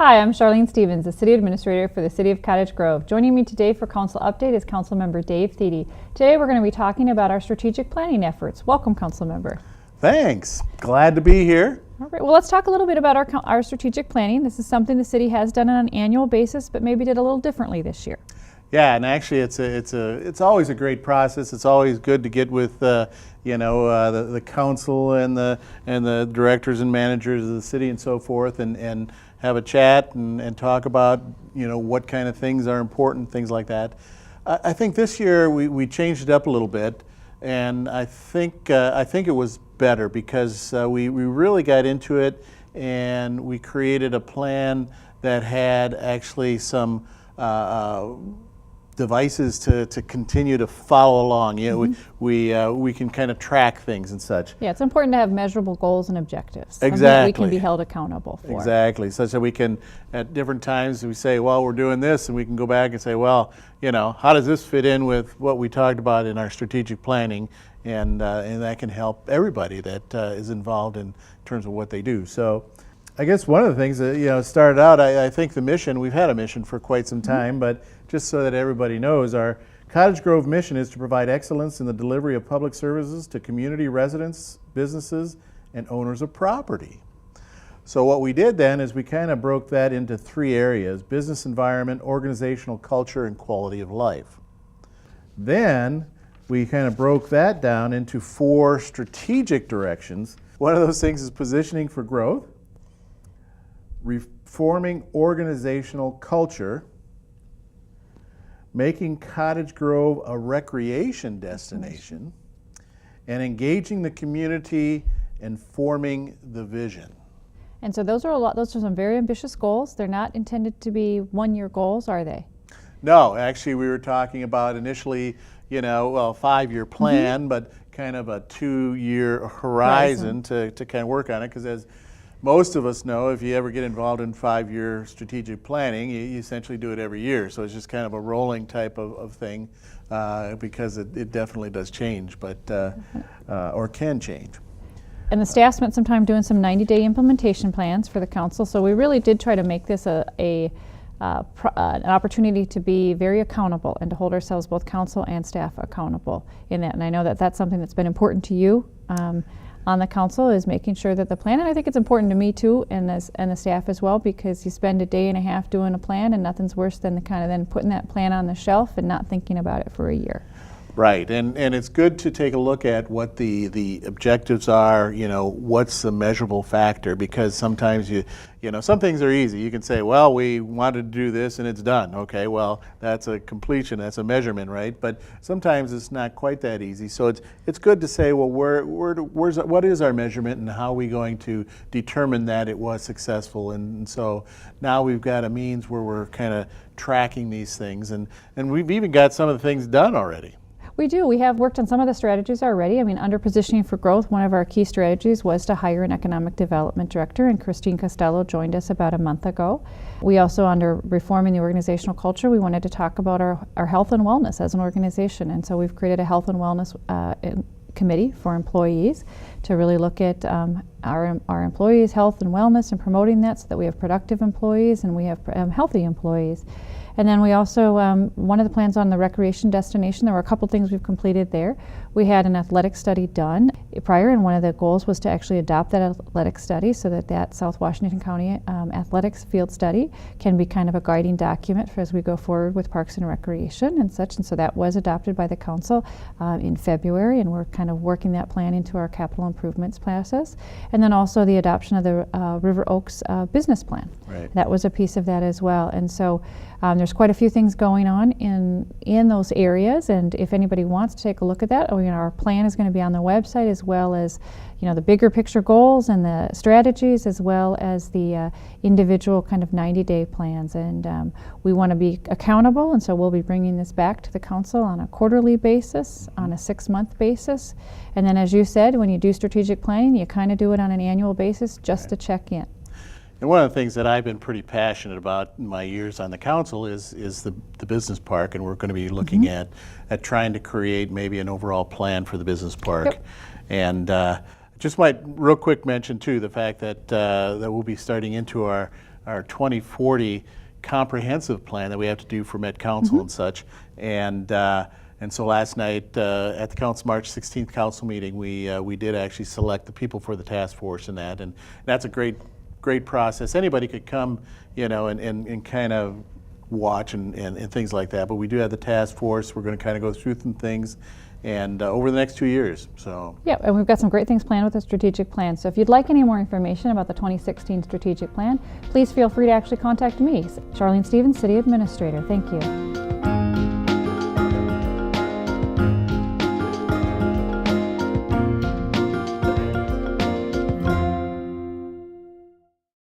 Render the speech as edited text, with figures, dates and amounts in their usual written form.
Hi, I'm Charlene Stevens, the City Administrator for the City of Cottage Grove. Joining me today for Council Update is Councilmember Dave Thiede. Today we're going to be talking about our strategic planning efforts. Welcome, Councilmember. Thanks. Glad to be here. All right, well, let's talk a little bit about our strategic planning. This is something the city has done on an annual basis, but maybe did a little differently this year. Yeah, and actually, it's always a great process. It's always good to get with the council and the directors and managers of the city and so forth, and have a chat and talk about what kind of things are important, things like that. I think this year we changed it up a little bit, and I think it was better because we really got into it, and we created a plan that had actually some devices to continue to follow along. We can kind of track things and such. Yeah, it's important to have measurable goals and objectives. Exactly. Something we can be held accountable for. Exactly, such that we can, at different times, we say, well, we're doing this, and we can go back and say, well, how does this fit in with what we talked about in our strategic planning? And that can help everybody that is involved in terms of what they do. So I guess one of the things that started out, I think the mission, we've had a mission for quite some time, but just so that everybody knows, our Cottage Grove mission is to provide excellence in the delivery of public services to community residents, businesses, and owners of property. So what we did then is we kind of broke that into three areas: business environment, organizational culture, and quality of life. Then we kind of broke that down into four strategic directions. One of those things is positioning for growth, reforming organizational culture, making Cottage Grove a recreation destination, and engaging the community and forming the vision. And so those are some very ambitious goals. They're not intended to be one-year goals, are they? No, actually we were talking about initially, a 5-year plan, but kind of a 2-year horizon to kind of work on it, because as most of us know, if you ever get involved in 5-year strategic planning, you essentially do it every year. So it's just kind of a rolling type of thing, because it definitely does change, but or can change. And the staff spent some time doing some 90-day implementation plans for the council. So we really did try to make this an opportunity to be very accountable and to hold ourselves, both council and staff, accountable in that. And I know that that's something that's been important to you on the council, is making sure that the plan, and I think it's important to me too, and the staff as well, because you spend a day and a half doing a plan, and nothing's worse than then putting that plan on the shelf and not thinking about it for a year. Right, and it's good to take a look at what the objectives are, what's the measurable factor, because sometimes some things are easy. You can say, well, we wanted to do this and it's done. Okay, well, that's a completion, that's a measurement, right? But sometimes it's not quite that easy. So it's good to say, well, what is our measurement, and how are we going to determine that it was successful? And so now we've got a means where we're kind of tracking these things, and we've even got some of the things done already. We do. We have worked on some of the strategies already. I mean, under positioning for growth, one of our key strategies was to hire an economic development director, and Christine Costello joined us about a month ago. We also, under reforming the organizational culture, we wanted to talk about our health and wellness as an organization, and so we've created a health and wellness committee for employees to really look at our employees' health and wellness and promoting that, so that we have productive employees and we have healthy employees. And then we also, one of the plans on the recreation destination, there were a couple things we've completed there. We had an athletic study done prior, and one of the goals was to actually adopt that athletic study so that South Washington County athletics field study can be kind of a guiding document for as we go forward with parks and recreation and such. And so that was adopted by the council in February, and we're kind of working that plan into our capital improvements process. And then also the adoption of the River Oaks business plan. Right. That was a piece of that as well. And so there's quite a few things going on in those areas, and if anybody wants to take a look at that, our plan is going to be on the website, as well as the bigger picture goals and the strategies, as well as the individual kind of 90-day plans. And we want to be accountable, and so we'll be bringing this back to the council on a quarterly basis, on a 6-month basis. And then, as you said, when you do strategic planning, you kind of do it on an annual basis just to check in. And one of the things that I've been pretty passionate about in my years on the council is the business park, and we're going to be looking at trying to create maybe an overall plan for the business park. Yep. And just might real quick mention too the fact that that we'll be starting into our our 2040 comprehensive plan that we have to do for Met Council and such. And so last night at the council March 16th council meeting, we did actually select the people for the task force in that, and that's a great process. Anybody could come, and kind of watch and things like that. But we do have the task force. We're going to kind of go through some things, and over the next 2 years. So yeah, and we've got some great things planned with the strategic plan. So if you'd like any more information about the 2016 strategic plan, please feel free to actually contact me, Charlene Stevens, City Administrator. Thank you.